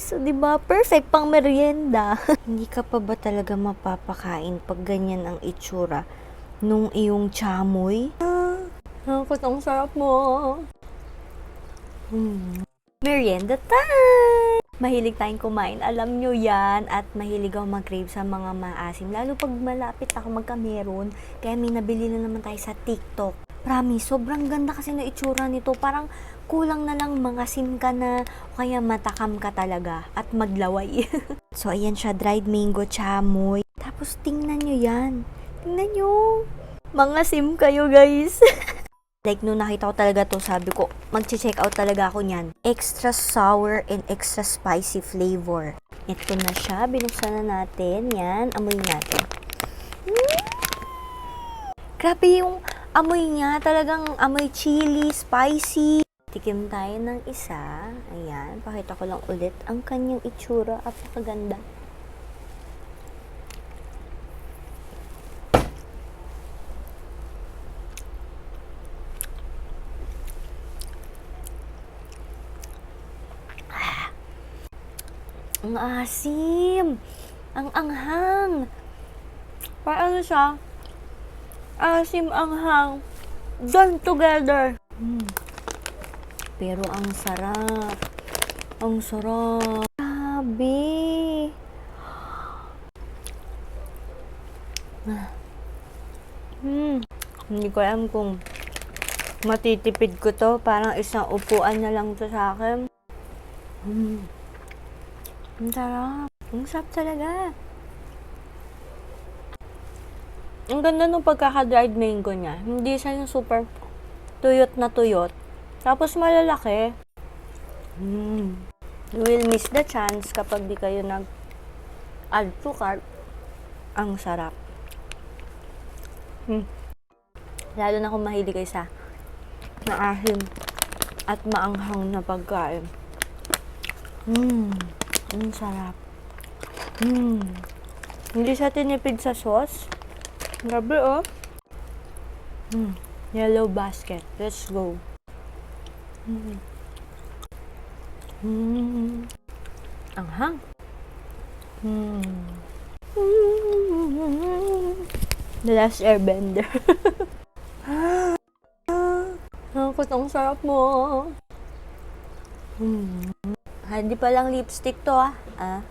So, di ba? Perfect pang merienda. Hindi ka pa ba talaga mapapakain pag ganyan ang itsura nung iyong chamoy? Ang sarap mo. Merienda time! Mahilig tayong kumain, alam nyo yan. At mahilig ako mag-crave sa mga maasim. Lalo pag malapit ako magkameron. Kaya may nabili na naman tayo sa TikTok. Promise, sobrang ganda kasi na itsura nito. Parang kulang na lang mangasim ka na o kaya matakam ka talaga at maglaway. So, ayan siya, dried mango chamoy. Tapos, tingnan nyo yan. Tingnan nyo. Mangasim kayo, guys. Like, nung nakita ko talaga to, sabi ko, mag-check out talaga ako niyan. Extra sour and extra spicy flavor. Ito na siya. Binuksan na natin. Yan. Amoy natin. Grabe yung amoy niya. Talagang amoy chili, spicy. Tikim tayo ng isa. Ayan. Pakita ko lang ulit ang kanyang itsura. Apakaganda. Ang asim. Ang anghang. Parang siya? Asim, anghang. Done together. Pero ang sarap. Ang sarap. Grabe. Hindi ko alam kung matitipid ko to. Parang isang upuan na lang to sa akin. Ang sarap. Ang sarap talaga. Ang ganda nung pagkaka-dried mango niya. Hindi siya yung super tuyot na tuyot. Tapos malalaki. You will miss the chance kapag di kayo nag-add to cart. Ang sarap. Lalo na kung mahilig kayo sa maasim at maanghang na pagkain. Ang sarap. Hindi siya tinipid sa sauce. Grabe, oh. Yellow basket. Let's go. Anghang. The Last Airbender. Ang sarap mo. Hindi pa lang lipstick to, ah.